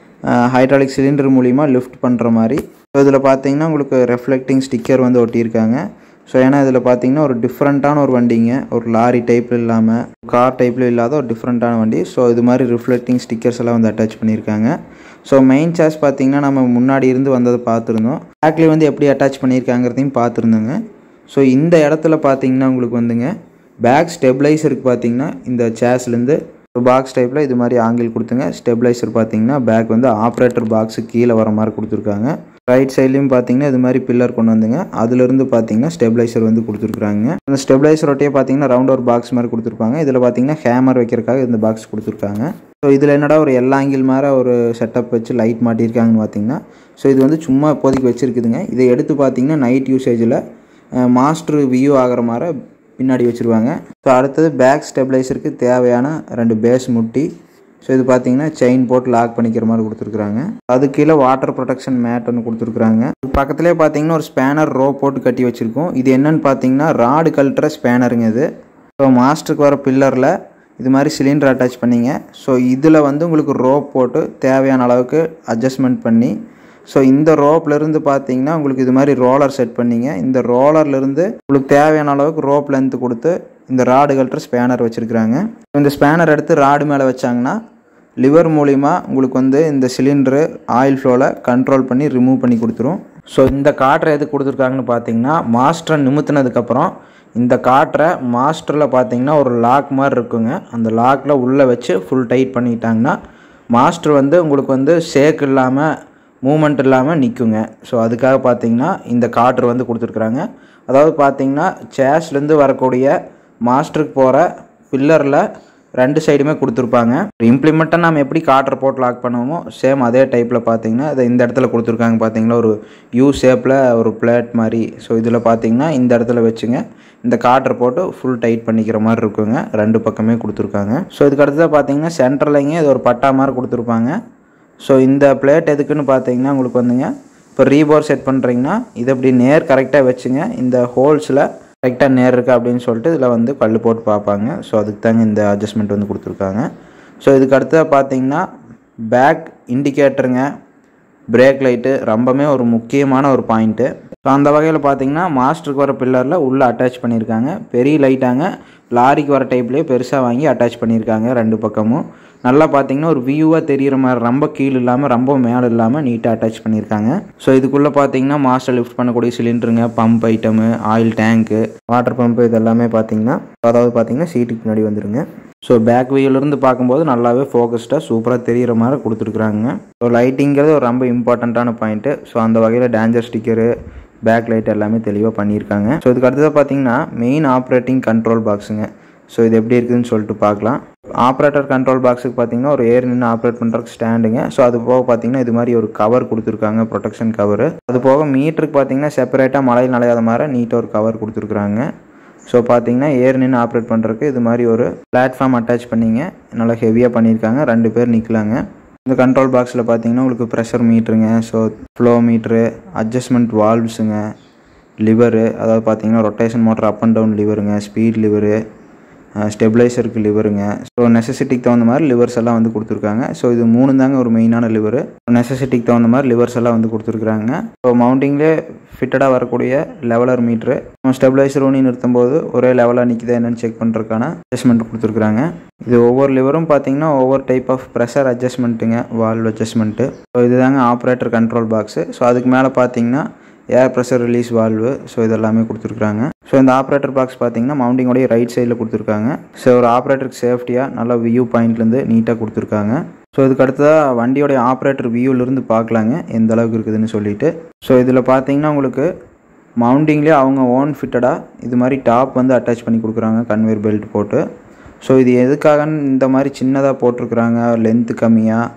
Speaker 1: ஹைட்ராலிக் சிலிண்டர் மூலிமா லிஃப்ட் பண்ணுற மாதிரி. ஸோ இதில் பார்த்தீங்கன்னா உங்களுக்கு ரெஃப்ளெக்டிங் ஸ்டிக்கர் வந்து ஒட்டியிருக்காங்க. ஸோ ஏன்னா இதில் பார்த்தீங்கன்னா ஒரு டிஃப்ரெண்ட்டான ஒரு வண்டிங்க, ஒரு லாரி டைப்பில் இல்லாமல் கார் டைப்பில் இல்லாத ஒரு டிஃப்ரெண்ட்டான வண்டி. ஸோ இது மாதிரி ரிஃப்ளெக்டிங் ஸ்டிக்கர்ஸ் எல்லாம் வந்து அட்டாச் பண்ணியிருக்காங்க. ஸோ மெயின் சேஸ் பார்த்தீங்கன்னா நம்ம முன்னாடி இருந்து வந்ததை பார்த்துருந்தோம். பேக்லேயே வந்து எப்படி அட்டாச் பண்ணியிருக்காங்கிறதையும் பார்த்துருந்தோங்க. ஸோ இந்த இடத்துல பார்த்தீங்கன்னா உங்களுக்கு வந்துங்க பேக் ஸ்டெபிளைசருக்கு பார்த்தீங்கன்னா இந்த சேஸ்லேருந்து பாக்ஸ் டைப்பில் இது மாதிரி ஆங்கிள் கொடுத்துங்க. ஸ்டெபிளைசர் பார்த்தீங்கன்னா பேக் வந்து ஆப்ரேட்டர் பாக்ஸு கீழே வர மாதிரி கொடுத்துருக்காங்க. ரைட் சைட்லேயும் பார்த்தீங்கன்னா இது மாதிரி பில்லர் கொண்டு வந்துங்க. அதுலேருந்து பார்த்தீங்கன்னா ஸ்டெபிளைசர் வந்து கொடுத்துருக்காங்க. அந்த ஸ்டெபிளைசர் ஒட்டியே பார்த்தீங்கன்னா ரவுண்ட் ஒரு பாக்ஸ் மாதிரி கொடுத்துருப்பாங்க. இதில் பார்த்தீங்கன்னா ஹேமர் வைக்கிறதுக்காக இந்த பாக்ஸ் கொடுத்துருக்காங்க. ஸோ இதில் என்னடா ஒரு எல்லா ஆங்கிள் மாதிரி ஒரு செட்டப் வச்சு லைட் மாட்டியிருக்காங்கன்னு பார்த்தீங்கன்னா ஸோ இது வந்து சும்மா இப்போதைக்கு வச்சுருக்குதுங்க. இதை எடுத்து பார்த்தீங்கன்னா நைட் யூசேஜில் மாஸ்டர் வியூ ஆகிற மாதிரி பின்னாடி வச்சுருவாங்க. ஸோ அடுத்தது பேக் ஸ்டெபிளைசருக்கு தேவையான 2 பேஸ் முட்டி. ஸோ இது பார்த்தீங்கன்னா செயின் போட்டு லாக் பண்ணிக்கிற மாதிரி கொடுத்துருக்குறாங்க. அது கீழே வாட்டர் ப்ரொடெக்ஷன் மேட் ஒன்று கொடுத்துருக்குறாங்க. பக்கத்துலேயே பார்த்தீங்கன்னா ஒரு ஸ்பேனர் ரோ போட்டு கட்டி வச்சுருக்கோம். இது என்னென்னு பார்த்தீங்கன்னா ராடு கழட்டுற ஸ்பேனருங்க இது. ஸோ மாஸ்டருக்கு வர பில்லரில் இது மாதிரி சிலிண்டர் அட்டாச் பண்ணிங்க. ஸோ இதில் வந்து உங்களுக்கு ரோப் போட்டு தேவையான அளவுக்கு அட்ஜஸ்ட்மெண்ட் பண்ணி ஸோ இந்த ரோப்லேருந்து பார்த்தீங்கன்னா உங்களுக்கு இது மாதிரி ரோலர் செட் பண்ணிங்க. இந்த ரோலர்லேருந்து உங்களுக்கு தேவையான அளவுக்கு ரோப் லென்த்து கொடுத்து இந்த ராடு கழட்டுற ஸ்பேனர் வச்சுருக்குறாங்க. இந்த ஸ்பேனர் எடுத்து ராடு மேலே வச்சாங்கன்னா லிவர் மூலிமா உங்களுக்கு வந்து இந்த சிலிண்டரு ஆயில் ஃப்ளோவில் கண்ட்ரோல் பண்ணி ரிமூவ் பண்ணி கொடுத்துரும். ஸோ இந்த காற்றை எதுக்கு கொடுத்துருக்காங்கன்னு பார்த்தீங்கன்னா, மாஸ்டரை நிமித்தினதுக்கப்புறம் இந்த காற்றை மாஸ்டரில் பார்த்தீங்கன்னா ஒரு லாக் மாதிரி இருக்குங்க. அந்த லாக்கில் உள்ளே வச்சு ஃபுல் டைட் பண்ணிட்டாங்கன்னா மாஸ்டர் வந்து உங்களுக்கு வந்து ஷேக் இல்லாமல் மூமெண்ட் இல்லாமல் நிற்குங்க. ஸோ அதுக்காக பார்த்தீங்கன்னா இந்த காற்று வந்து கொடுத்துருக்குறாங்க. அதாவது பார்த்தீங்கன்னா சேஸ்லேருந்து வரக்கூடிய மாஸ்டருக்கு போகிற பில்லரில் 2 சைடுமே கொடுத்துருப்பாங்க. இம்ப்ளிமெண்ட்டை நம்ம எப்படி காற்றை போட்டு லாக் பண்ணுவோமோ சேம் அதே டைப்பில் பார்த்தீங்கன்னா இதை இந்த இடத்துல கொடுத்துருக்காங்க. பார்த்தீங்களா ஒரு யூ ஷேப்பில் ஒரு பிளேட் மாதிரி. ஸோ இதில் பார்த்தீங்கன்னா இந்த இடத்துல வச்சுங்க இந்த காற்றை போட்டு ஃபுல் டைட் பண்ணிக்கிற மாதிரி இருக்குங்க. 2 பக்கமே கொடுத்துருக்காங்க. ஸோ இதுக்கு அடுத்ததாக பார்த்தீங்கன்னா சென்டர்லைங்க இது ஒரு பட்டா மாதிரி கொடுத்துருப்பாங்க. ஸோ இந்த பிளேட் எதுக்குன்னு பார்த்தீங்கன்னா உங்களுக்கு வந்துங்க இப்போ ரீபோர் செட் பண்ணுறீங்கன்னா இதை இப்படி நேர் கரெக்டாக வச்சுங்க இந்த ஹோல்ஸில் கரெக்டாக நேர் இருக்கா அப்படின்னு சொல்லிட்டு இதில் வந்து கல் போட்டு பார்ப்பாங்க. ஸோ அதுக்கு தாங்க இந்த அட்ஜஸ்ட்மெண்ட் வந்து கொடுத்துருக்காங்க. ஸோ இதுக்கு அடுத்ததாக பார்த்தீங்கன்னா பேக் இண்டிகேட்டருங்க, பிரேக் லைட்டு ரொம்பவே ஒரு முக்கியமான ஒரு பாயிண்ட்டு. ஸோ அந்த வகையில் பார்த்தீங்கன்னா மாஸ்டருக்கு வர பில்லரில் உள்ளே அட்டாச் பண்ணியிருக்காங்க. பெரிய லைட்டாங்க லாரிக்கு வர டைப்லேயே பெருசாக வாங்கி அட்டாச் பண்ணியிருக்காங்க. 2 பக்கமும் நல்லா பார்த்தீங்கன்னா ஒரு வியூவாக தெரிகிற மாதிரி ரொம்ப கீழே இல்லாமல் ரொம்ப மேலே இல்லாமல் நீட்டாக அட்டாச் பண்ணியிருக்காங்க. ஸோ இதுக்குள்ளே பார்த்தீங்கன்னா மாஸ்டர் லிஃப்ட் பண்ணக்கூடிய சிலிண்டருங்க, பம்ப் ஐட்டமு, ஆயில் டேங்க்கு, வாட்டர் பம்பு இது எல்லாமே பார்த்தீங்கன்னா அதாவது பார்த்தீங்கன்னா சீட்டுக்கு முன்னாடி வந்துடுங்க. ஸோ பேக் வியூலேருந்து பார்க்கும்போது நல்லாவே ஃபோக்கஸ்டாக சூப்பராக தெரிகிற மாதிரி கொடுத்துருக்குறாங்க. ஸோ லைட்டிங்கிறது ஒரு ரொம்ப இம்பார்ட்டண்ட்டான பாயிண்ட்டு. ஸோ அந்த வகையில் டேஞ்சர் ஸ்டிக்கரு, பேக் லைட் எல்லாமே தெளிவாக பண்ணியிருக்காங்க. ஸோ இதுக்கு அடுத்ததாக பார்த்தீங்கன்னா மெயின் ஆப்ரேட்டிங் கண்ட்ரோல் பாக்ஸுங்க. ஸோ இது எப்படி இருக்குதுன்னு சொல்லிட்டு பார்க்கலாம். ஆப்ரேட்டர் கண்ட்ரோல் பாக்ஸுக்கு பார்த்தீங்கன்னா ஒரு ஏர் நின்று ஆப்ரேட் பண்ணுறதுக்கு ஸ்டாண்டுங்க. ஸோ அது போக பார்த்தீங்கன்னா இது மாதிரி ஒரு கவர் கொடுத்துருக்காங்க, ப்ரொடெக்ஷன் கவர். அது போக மீட்டருக்கு பார்த்தீங்கன்னா செப்பரேட்டாக மழையில் நனையாத மாதிரி நீட்டாக ஒரு கவர் கொடுத்துருக்குறாங்க. ஸோ பார்த்தீங்கன்னா ஏர் நின்று ஆப்ரேட் பண்ணுறதுக்கு இது மாதிரி ஒரு பிளாட்ஃபார்ம் அட்டாச் பண்ணிங்க நல்லா ஹெவியாக பண்ணியிருக்காங்க. 2 பேர் நிற்கலாங்க. இந்த கண்ட்ரோல் பாக்ஸில் பார்த்தீங்கன்னா உங்களுக்கு ப்ரெஷர் மீட்ருங்க, ஸோ ஃப்ளோ மீட்ரு, அட்ஜஸ்ட்மெண்ட் வால்வ்ஸுங்க, லிவரு அதாவது பார்த்தீங்கன்னா rotation motor up and down லிவருங்க, ஸ்பீட் லிவரு, ஸ்டெபிளைசருக்கு லிவருங்க. ஸோ நெசசிட்டிக்கு தகுந்த மாதிரி லிவர்ஸ் எல்லாம் வந்து கொடுத்துருக்காங்க. ஸோ இது 3 தாங்க ஒரு மெயினான லிவரு. நெசசிட்டிக்கு தகுந்த மாதிரி லிவர்ஸ் எல்லாம் வந்து கொடுத்துருக்குறாங்க. ஸோ மவுண்டிங்லேயே ஃபிட்டடாக வரக்கூடிய லெவலர் மீட்ரு, ஸ்டெபிளைசர் ஊனி நிறுத்தும் போது ஒரே லெவலாக நிற்கிதா என்னென்னு செக் பண்ணுறதுக்கான அட்ஜஸ்ட்மெண்ட் கொடுத்துருக்குறாங்க. இது ஒவ்வொரு லிவரும் பார்த்தீங்கன்னா ஒவ்வொரு டைப் ஆஃப் ப்ரெஷர் அட்ஜஸ்ட்மெண்ட்டுங்க, வால்வ் அட்ஜஸ்ட்மெண்ட்டு. ஸோ இதுதாங்க ஆப்ரேட்டர் கண்ட்ரோல் பாக்ஸு. ஸோ அதுக்கு மேலே பார்த்தீங்கன்னா air pressure release valve. So இதெல்லாமே கொடுத்துருக்குறாங்க. ஸோ இந்த ஆப்ரேட்டர் பாக்ஸ் பார்த்தீங்கன்னா மவுண்டிங்கோடைய ரைட் சைடில் கொடுத்துருக்காங்க. ஸோ ஒரு ஆப்ரேட்டருக்கு சேஃப்டியாக நல்லா வியூ பாயிண்ட்லேருந்து நீட்டாக கொடுத்துருக்காங்க. ஸோ இதுக்கு அடுத்ததாக வண்டியோடைய ஆப்ரேட்டர் வியூவிலேருந்து பார்க்கலாங்க எந்த அளவுக்கு இருக்குதுன்னு சொல்லிட்டு. ஸோ இதில் பார்த்தீங்கன்னா உங்களுக்கு மவுண்டிங்லேயே அவங்க ஓன் ஃபிட்டடாக இது மாதிரி டாப் வந்து அட்டாச் பண்ணி கொடுக்குறாங்க கன்வேர் பெல்ட் போட்டு. ஸோ இது எதுக்காகன்னு இந்த மாதிரி சின்னதாக போட்டிருக்குறாங்க, லென்த்து கம்மியாக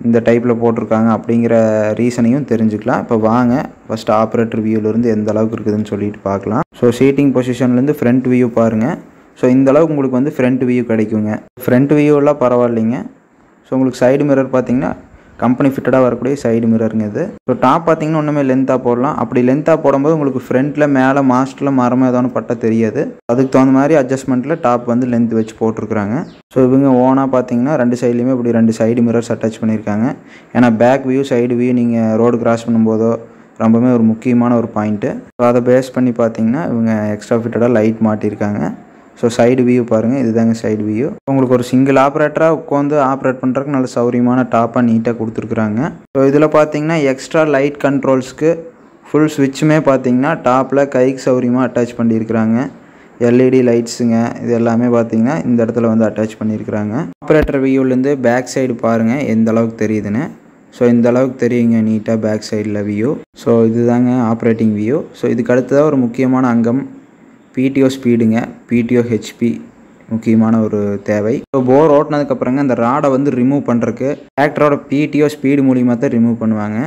Speaker 1: இந்த டைப்பில் போட்டிருக்காங்க அப்படிங்கிற ரீசனையும் தெரிஞ்சுக்கலாம். இப்போ வாங்க ஃபஸ்ட்டு ஆப்ரேட்டர் வியூவிலேருந்து எந்த அளவுக்கு இருக்குதுன்னு சொல்லிட்டு பார்க்கலாம். ஸோ சீட்டிங் பொசிஷன்லேருந்து ஃப்ரண்ட் வியூ பாருங்கள். ஸோ இந்த அளவுக்கு உங்களுக்கு வந்து ஃப்ரண்ட் வியூ கிடைக்குங்க. ஃப்ரண்ட் வியூவெல்லாம் பரவாயில்லைங்க. ஸோ உங்களுக்கு சைடு மிரர் பார்த்தீங்கன்னா கம்பெனி ஃபிட்டடாக வரக்கூடிய சைடு மிரருங்க இது. ஸோ டாப் பார்த்தீங்கன்னா ஒன்றுமே லென்த்தாக போடலாம். அப்படி லென்த்தாக போடும்போது உங்களுக்கு ஃப்ரண்ட்டில் மேலே மாஸ்டரில் மரமாக ஏதோன்னு பட்டா தெரியாது. அதுக்கு தகுந்த மாதிரி அட்ஜஸ்ட்மெண்ட்டில் டாப் வந்து லென்த் வச்சு போட்டிருக்குறாங்க. ஸோ இவங்க ஓனாக பார்த்தீங்கன்னா 2 சைட்லேயுமே இப்படி 2 சைடு மிரர்ஸ் அட்டாச் பண்ணியிருக்காங்க. ஏன்னா பேக் வியூ சைடு வியூ நீங்கள் ரோடு கிராஸ் பண்ணும்போதோ ரொம்பவே ஒரு முக்கியமான ஒரு பாயிண்ட்டு. ஸோ அதை பேஸ் பண்ணி பார்த்தீங்கன்னா இவங்க எக்ஸ்ட்ரா ஃபிட்டடாக லைட் மாட்டியிருக்காங்க. ஸோ சைடு வியூ பாருங்கள், இதுதாங்க சைடு வியூ. உங்களுக்கு ஒரு சிங்கிள் ஆப்ரேட்டராக உட்காந்து ஆப்ரேட் பண்ணுறதுக்கு நல்ல சௌரியமான டாப்பாக நீட்டாக கொடுத்துருக்குறாங்க. ஸோ இதில் பார்த்தீங்கன்னா எக்ஸ்ட்ரா லைட் கண்ட்ரோல்ஸ்க்கு ஃபுல் ஸ்விட்சுமே பார்த்தீங்கன்னா டாப்பில் கைக்கு சௌரியமாக அட்டாச் பண்ணியிருக்கிறாங்க. எல்இடி லைட்ஸுங்க இது எல்லாமே பார்த்தீங்கன்னா இந்த இடத்துல வந்து அட்டாச் பண்ணியிருக்கிறாங்க. ஆப்ரேட்டர் வியூலேருந்து பேக் சைடு பாருங்கள் எந்த அளவுக்கு தெரியுதுன்னு. ஸோ இந்த அளவுக்கு தெரியுங்க நீட்டாக பேக் சைடில் வியூ. ஸோ இதுதாங்க ஆப்ரேட்டிங் வியூ. ஸோ இதுக்கு அடுத்ததாக ஒரு முக்கியமான அங்கம் பிடிஓ ஸ்பீடுங்க, பிடிஓ ஹெச்பி முக்கியமான ஒரு தேவை. ஸோ போர் ஓட்டினதுக்கப்புறங்க அந்த ராடை வந்து ரிமூவ் பண்ணுறதுக்கு டிராக்டரோட பிடிஓ ஸ்பீடு மூலிமா தான் ரிமூவ் பண்ணுவாங்க.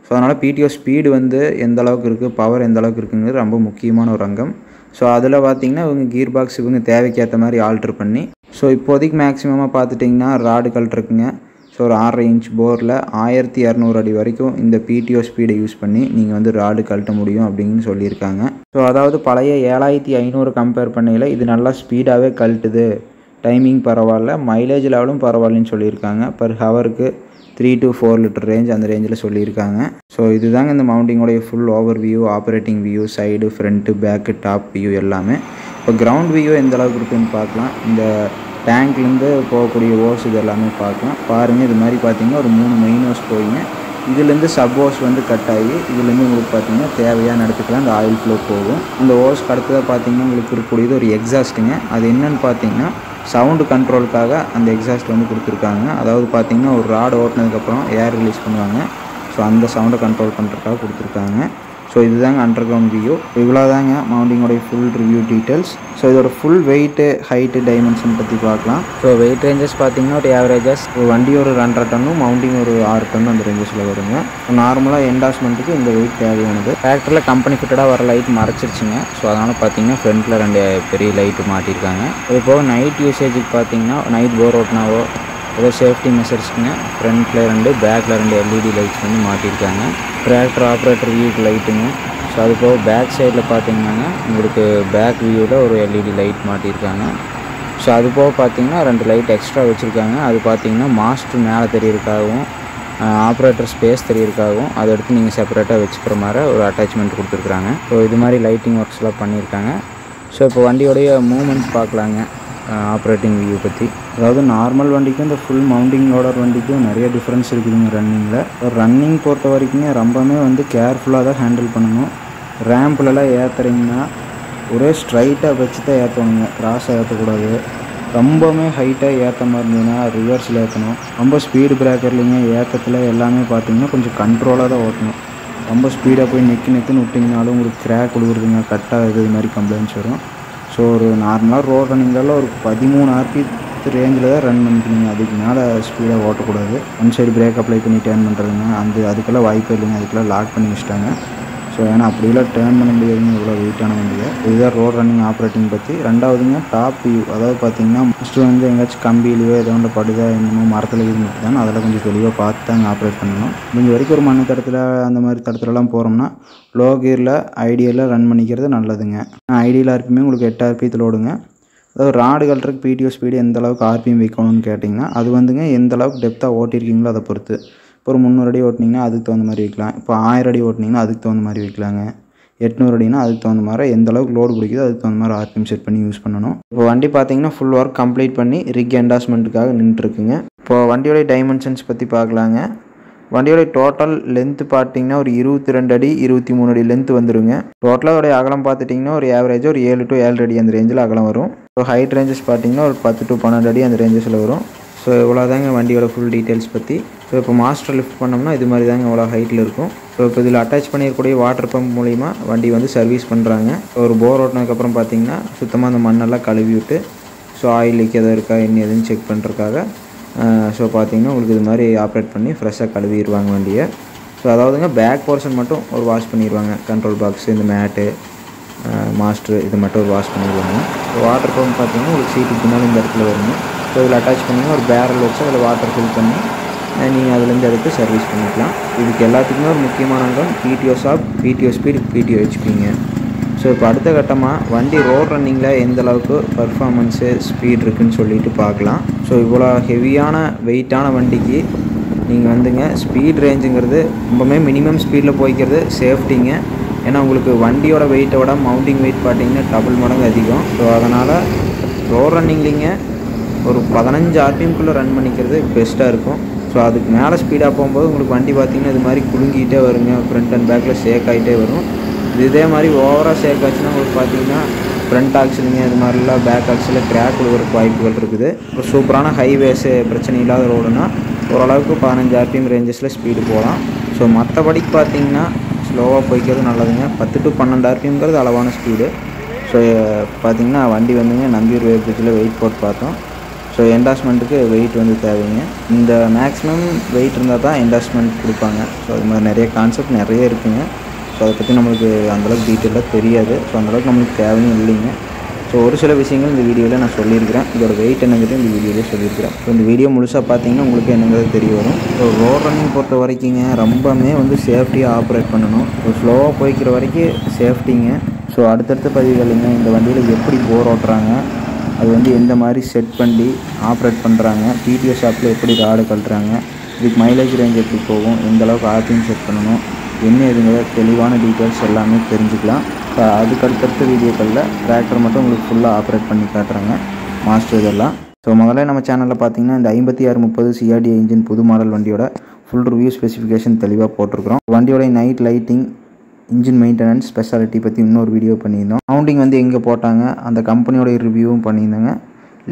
Speaker 1: ஸோ அதனால் பிடிஓ ஸ்பீடு வந்து எந்த அளவுக்கு இருக்குது, பவர் எந்த அளவுக்கு இருக்குங்கிறது ரொம்ப முக்கியமான ஒரு அங்கம். ஸோ அதில் பார்த்திங்கன்னா இவங்க கீர் பாக்ஸ் இவங்க தேவைக்கேற்ற மாதிரி ஆல்ட்ரு பண்ணி ஸோ இப்போதைக்கு மேக்ஸிமமாக பார்த்துட்டிங்கன்னா ராடு கழட்டுருக்குங்க. ஸோ ஒரு 6.5 இன்ச் போரில் 1200 அடி வரைக்கும் இந்த பிடிஓ ஸ்பீடை யூஸ் பண்ணி நீங்கள் வந்து ராடு கழட்ட முடியும் அப்படின்னு சொல்லியிருக்காங்க. ஸோ அதாவது பழைய 7500 கம்பேர் பண்ணையில் இது நல்லா ஸ்பீடாகவே கழட்டுது, டைமிங் பரவாயில்ல, மைலேஜ் லெவலும் பரவாயில்லன்னு சொல்லியிருக்காங்க. பர் ஹவருக்கு 3 to 4 லிட்டர் ரேஞ்ச் அந்த ரேஞ்சில் சொல்லியிருக்காங்க. ஸோ இதுதாங்க இந்த மவுண்டிங்கோடைய full overview, operating view, side, front, back, top view எல்லாமே. இப்போ கிரவுண்ட் வியூ எந்த அளவுக்கு இருக்குதுன்னு பார்க்கலாம். இந்த டேங்க்லேருந்து போகக்கூடிய ஓஸ் இது எல்லாமே பார்க்கலாம். பாருங்கள், இது மாதிரி பார்த்தீங்கன்னா ஒரு 3 மெயின் ஓஸ் போயிங்க. இதுலேருந்து சப் ஓஸ் வந்து கட் ஆகி இதுலேருந்து உங்களுக்கு பார்த்தீங்கன்னா தேவையான இடத்துக்குலாம் அந்த ஆயில் ஃப்ளோ போகும். அந்த ஓஸ்க்கு அடுத்ததாக பார்த்தீங்கன்னா உங்களுக்கு இருக்கக்கூடியது ஒரு எக்ஸாஸ்ட்டுங்க. அது என்னென்னு பார்த்தீங்கன்னா சவுண்டு கண்ட்ரோலுக்காக அந்த எக்ஸாஸ்ட் வந்து கொடுத்துருக்காங்க. அதாவது பார்த்தீங்கன்னா ஒரு ராடு ஓட்டினதுக்கப்புறம் ஏர் ரிலீஸ் பண்ணுவாங்க. ஸோ அந்த சவுண்டை கண்ட்ரோல் பண்ணுறதுக்காக கொடுத்துருக்காங்க. ஸோ இதுதாங்க அண்டர் கிரவுண்ட் வியூ. இவ்வளோ தாங்க மவுண்டிங்கோடைய ஃபுல் ரிவ்யூ டீட்டெயில்ஸ். ஸோ இதோட ஃபுல் வெயிட்டு, ஹைட்டு, டைமென்ஷன் பற்றி பார்க்கலாம். ஸோ வெயிட் ரேஞ்சஸ் பார்த்தீங்கன்னா ஒரு ஆவரேஜஸ் வண்டி ஒரு 2.5 டன்னும் மவுண்டிங் ஒரு 6 டன்னும் அந்த ரேஞ்சஸில் வருங்க. நார்மலாக என்டாஸ்மெண்ட்டுக்கு இந்த வெயிட் தேவையானது. டிராக்டரில் கம்பெனி ஃபிட்டடாக வர லைட் மறைச்சிருச்சுங்க. ஸோ அதனால் பார்த்தீங்கன்னா ஃப்ரண்ட்டில் 2 பெரிய லைட்டு மாட்டியிருக்காங்க. இது போக நைட் யூசேஜுக்கு பார்த்தீங்கன்னா நைட் போர் ஓட்டினாவோ ஏதோ சேஃப்டி மெஷர்ஸ்க்குங்க ஃப்ரண்ட்டில் 2, பேக்கில் 2 எல்இடி லைட்ஸ் வந்து மாட்டியிருக்காங்க. டிராக்டர் ஆப்ரேட்டர் வியூக்கு லைட்டுங்க. ஸோ அது போக பேக் சைடில் பார்த்தீங்கன்னாங்க உங்களுக்கு பேக் வியூவில் ஒரு எல்இடி லைட் மாட்டியிருக்காங்க. ஸோ அது போக பார்த்தீங்கன்னா 2 லைட் எக்ஸ்ட்ரா வச்சுருக்காங்க. அது பார்த்தீங்கன்னா மாஸ்டர் மேலே தெரியறதுக்காகவும் ஆப்ரேட்டர் ஸ்பேஸ் தெரியறதுக்காகவும் அதை எடுத்து நீங்கள் செப்பரேட்டாக வச்சுக்கிற மாதிரி ஒரு அட்டாச்மெண்ட் கொடுத்துருக்குறாங்க. ஸோ இது மாதிரி லைட்டிங் ஒர்க்ஸ்லாம் பண்ணியிருக்காங்க. ஸோ இப்போ வண்டியோடைய மூவ்மெண்ட்ஸ் பார்க்கலாங்க. ஆப்ரேட்டிங் வியூ பற்றி, அதாவது நார்மல் வண்டிக்கும் இந்த ஃபுல் மவுண்டிங் லோடர் வண்டிக்கும் நிறைய டிஃப்ரென்ஸ் இருக்குதுங்க ரன்னிங்கில். ரன்னிங் பொறுத்த வரைக்குமே ரொம்பவுமே வந்து கேர்ஃபுல்லாக தான் ஹேண்டில் பண்ணணும். ரேம்ப்லலாம் ஏற்றுறீங்கன்னா ஒரே ஸ்ட்ரைட்டாக வச்சு தான் ஏற்றணுங்க, கிராஸாக ஏற்றக்கூடாது. ரொம்பவுமே ஹைட்டாக ஏற்ற மாதிரி இருந்ததுன்னா ரிவர்ஸில் ஏற்றணும். ரொம்ப ஸ்பீடு பிரேக்கர்லிங்க ஏற்றத்தில் எல்லாமே பார்த்திங்கன்னா கொஞ்சம் கண்ட்ரோலாக தான் ஓட்டணும். ரொம்ப ஸ்பீடாக போய் நெக்குன்னு விட்டிங்கனாலும் உங்களுக்கு கிராக் விழுகுறதுங்க, கட் ஆகுது, இது மாதிரி கம்ப்ளைண்ட்ஸ் வரும். ஸோ ஒரு நார்மலாக ரோட் ரன்னிங்கில் ஒரு 13 RP ரேஞ்சில் தான் ரன் பண்ணிக்கணுங்க. அதுக்கு மேலே ஸ்பீடாக ஓட்டக்கூடாது. ஒன் சைடு பிரேக் அப்ளை பண்ணி டேர்ன் பண்ணுறதுங்க அதுக்கெல்லாம் வாய்ப்பே இல்லைங்க. அதுக்கெல்லாம் லாக் பண்ணி வச்சுட்டாங்க. ஸோ ஏன்னா அப்படிலாம் டேர்ன் பண்ண முடியாதுங்க, இவ்வளோ வெயிட்டான வண்டியை. இதுதான் ரோட் ரன்னிங் ஆப்ரேட்டிங் பற்றி. ரெண்டாவதுங்க டாப் வியூ. அதாவது பார்த்தீங்கன்னா ஃபஸ்ட்டு வந்து எங்கேயாச்சும் கம்பியிலையோ ஏதோ ஒன்று படுதா என்னமோ மரத்தில் இது மட்டும் தான் அதெல்லாம் கொஞ்சம் தெளிவாக பார்த்து தாங்க ஆப்ரேட் பண்ணணும். முடிஞ்ச வரைக்கும் ஒரு மண்ணு தடத்தில் அந்த மாதிரி தடத்துலலாம் போகிறோம்னா லோ கியரில் ஐடியலில் ரன் பண்ணிக்கிறது நல்லதுங்க. ஐடியல் ஆர்பிஎம் உங்களுக்கு 8 RPM ஓடுங்க. அதாவது ராடு கட்டுறதுக்கு பிடிஓ ஸ்பீடு எந்த அளவுக்கு ஆர்பிஎம் வைக்கணும்னு கேட்டிங்கன்னா அது வந்துங்க எந்த அளவுக்கு டெப்த்தாக ஓட்டியிருக்கீங்களோ அதை பொறுத்து. இப்போ ஒரு 300 அடி ஓட்டினீங்கன்னா அதுக்கு தகுந்த மாதிரி வைக்கலாம். இப்போ 1000 அடி ஓட்டினீங்கன்னா அதுக்கு தகுந்த மாதிரி வைக்கலாங்க. 800 அடினா அதுக்கு தகுந்த மாதிரி எந்த அளவுக்கு லோடு பிடிக்குதோ அதுக்கு தகுந்த மாதிரி ஆர்பிஎம் செட் பண்ணி யூஸ் பண்ணணும். இப்போ வண்டி பார்த்தீங்கன்னா ஃபுல் ஒர்க் கம்ப்ளீட் பண்ணி ரிக் என்டாஸ்மெண்ட்டுக்காக நின்றுருக்குங்க. இப்போ வண்டியோடைய டைமென்ஷன்ஸ் பற்றி பார்க்கலாங்க. வண்டியோட டோட்டல் லென்த்து பார்த்தீங்கன்னா ஒரு 22 அடி 23 அடி லென்த்து வந்துடுங்க. டோட்டலாக அகலம் பார்த்துட்டிங்கன்னா ஒரு ஆவரேஜாக ஒரு 7 to 7 அடி அந்த ரேஞ்சில் அகலம் வரும். ஸோ ஹைட் ரேஞ்சஸ் பார்த்தீங்கன்னா ஒரு 10 to 12 அடி அந்த ரேஞ்சஸில் வரும். ஸோ இவ்வளோதாங்க வண்டியோட ஃபுல் டீட்டெயில்ஸ் பற்றி. ஸோ இப்போ மாஸ்டர் லிஃப்ட் பண்ணோம்னா இது மாதிரி தாங்க இவ்வளோ ஹைட்டில் இருக்கும். ஸோ இப்போ இதில் அட்டாச் பண்ணியிருக்கக்கூடிய வாட்டர் பம்ப் மூலிமா வண்டி வந்து சர்வீஸ் பண்ணுறாங்க. ஒரு போர் ஓட்டினதுக்கப்புறம் பார்த்தீங்கன்னா சுத்தமாக அந்த மண்ணெல்லாம் கழுவி விட்டு ஸோ ஆயில் லீக் எதாவது இருக்கா என்ன எதுன்னு செக் பண்ணுறதுக்காக ஸோ பார்த்தீங்கன்னா உங்களுக்கு இது மாதிரி ஆப்ரேட் பண்ணி ஃப்ரெஷ்ஷாக கழுவிடுவாங்க வண்டியை. ஸோ அதாவதுங்க பேக் போர்ஷன் மட்டும் ஒரு வாஷ் பண்ணிடுவாங்க. கண்ட்ரோல் பாக்ஸு, இந்த மேட்டு, மாஸ்டர் இது மட்டும் ஒரு வாஷ் பண்ணிடுவாங்க. ஸோ வாட்டர் பம்ப் பார்த்தீங்கன்னா உங்களுக்கு சீட்டுக்கு பின்னால் இந்த இடத்துல வருங்க. ஸோ இதில் அட்டாச் பண்ணிங்கன்னா ஒரு பேரல் வச்சு அதில் வாட்டர் ஃபில் பண்ணி நீங்கள் அதுலேருந்து எடுத்து சர்வீஸ் பண்ணிக்கலாம். இதுக்கு எல்லாத்துக்குமே ஒரு முக்கியமான அங்கம் PTO shaft, PTO speed, PTO ஹெச்பிங்க. ஸோ இப்போ அடுத்த கட்டமாக வண்டி ரோட் ரன்னிங்கில் எந்த அளவுக்கு பர்ஃபார்மன்ஸு ஸ்பீட் இருக்குதுன்னு சொல்லிட்டு பார்க்கலாம். ஸோ இவ்வளோ ஹெவியான வெயிட்டான வண்டிக்கு நீங்கள் வந்துங்க ஸ்பீட் ரேஞ்சுங்கிறது ரொம்பவே மினிமம் ஸ்பீடில் போய்க்கிறது சேஃப்டிங்க. ஏன்னா உங்களுக்கு வண்டியோட வெயிட்டை விட மவுண்டிங் வெயிட் பார்த்தீங்கன்னா டபுள் மடங்கு அதிகம். ஸோ அதனால் ரோட் ரன்னிங்லிங்க ஒரு 15 RPMக்குள்ளே ரன் பண்ணிக்கிறது பெஸ்ட்டாக இருக்கும். ஸோ அதுக்கு மேலே ஸ்பீடாக போகும்போது உங்களுக்கு வண்டி பார்த்திங்கன்னா இது மாதிரி குலுங்கிட்டே வருங்க, ஃப்ரண்ட் அண்ட் பேக்கில் ஷேக் ஆகிட்டே வரும். இதே மாதிரி ஓவராக ஷேக் ஆச்சுன்னா உங்களுக்கு பார்த்தீங்கன்னா ஃப்ரண்ட் ஆக்சிலுங்க இது மாதிரிலாம் பேக் ஆக்சிலில் கிராக் விழுகிறதுக்கு வாய்ப்புகள் இருக்குது. ஒரு சூப்பரான ஹைவேஸு பிரச்சனை இல்லாத ரோடுனா ஓரளவுக்கு 15 RPM ரேஞ்சஸில் ஸ்பீடு போகலாம். ஸோ மற்றபடிக்கு பார்த்தீங்கன்னா ஸ்லோவாக போய்க்கிறது நல்லதுங்க. 10 to 12 RPMங்கிறது அளவான ஸ்பீடு. ஸோ பார்த்திங்கன்னா வண்டி வந்துங்க நம்பியூர் வேவ் பிரிட்ஜில் வெயிட் போட்டு பார்த்தோம். ஸோ என்டாஸ்மெண்ட்டுக்கு வெயிட் வந்து தேவைங்க. இந்த மேக்ஸிமம் வெயிட் இருந்தால் தான் என்டாஸ்மெண்ட் கொடுப்பாங்க. ஸோ அது மாதிரி நிறைய கான்செப்ட் நிறைய இருக்குதுங்க. ஸோ அதை பற்றி நம்மளுக்கு அந்தளவுக்கு டீட்டெயிலாக தெரியாது. ஸோ அந்தளவுக்கு நம்மளுக்கு தேவையும் இல்லைங்க. ஸோ ஒரு சில விஷயங்கள் இந்த வீடியோவில் நான் சொல்லியிருக்கிறேன். இதோட வெயிட் என்னங்கிறது இந்த வீடியோவிலே சொல்லியிருக்கிறேன். ஸோ இந்த வீடியோ முழுசாக பார்த்தீங்கன்னா உங்களுக்கு என்னங்கிறது தெரிய வரும். ஸோ ரோட் ரன்னிங் பொறுத்த வரைக்குங்க ரொம்பவுமே வந்து சேஃப்டியாக ஆப்ரேட் பண்ணணும். ஸோ ஸ்லோவாக போய்க்கிற வரைக்கும் சேஃப்டிங்க. ஸோ அடுத்தடுத்த பதிவுகளிங்க இந்த வண்டியில் எப்படி போர் ஓட்டுறாங்க, அது வந்து எந்த மாதிரி செட் பண்ணி ஆப்ரேட் பண்ணுறாங்க, பிடிஓ ஷாப்பில் எப்படி ராடு கழட்டுறாங்க, இதுக்கு மைலேஜ் ரேஞ்ச் எப்படி போகும், எந்த அளவுக்கு ஆர்பிஎம் செட் பண்ணணும், என்ன இதுங்கிற தெளிவான டீட்டெயில்ஸ் எல்லாமே தெரிஞ்சுக்கலாம். அதுக்கு அடுத்தடுத்த வீடியோக்களில் டிராக்டர் மட்டும் உங்களுக்கு ஃபுல்லாக ஆப்ரேட் பண்ணி காட்டுறாங்க மாஸ்டர் இதெல்லாம். ஸோ முதல்ல நம்ம சேனலில் பார்த்தீங்கன்னா இந்த 5630 CRDI இன்ஜின் புது மாடல் வண்டியோட ஃபுல் ரிவ்யூ ஸ்பெசிஃபிகேஷன் தெளிவாக போட்டிருக்கிறோம். வண்டியோட night lighting, engine maintenance, speciality பற்றி இன்னொரு வீடியோ பண்ணியிருந்தோம். மவுண்டிங் வந்து எங்கே போட்டாங்க, அந்த கம்பெனியோட ரிவ்யூவும் பண்ணியிருந்தாங்க.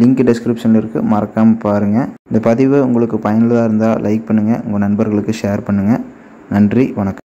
Speaker 1: லிங்க் டிஸ்கிரிப்ஷனில் இருக்குது, மறக்காமல் பாருங்கள். இந்த பதிவு உங்களுக்கு பயனுள்ளதாக இருந்தால் லைக் பண்ணுங்கள், உங்கள் நண்பர்களுக்கு ஷேர் பண்ணுங்கள். நன்றி, வணக்கம்.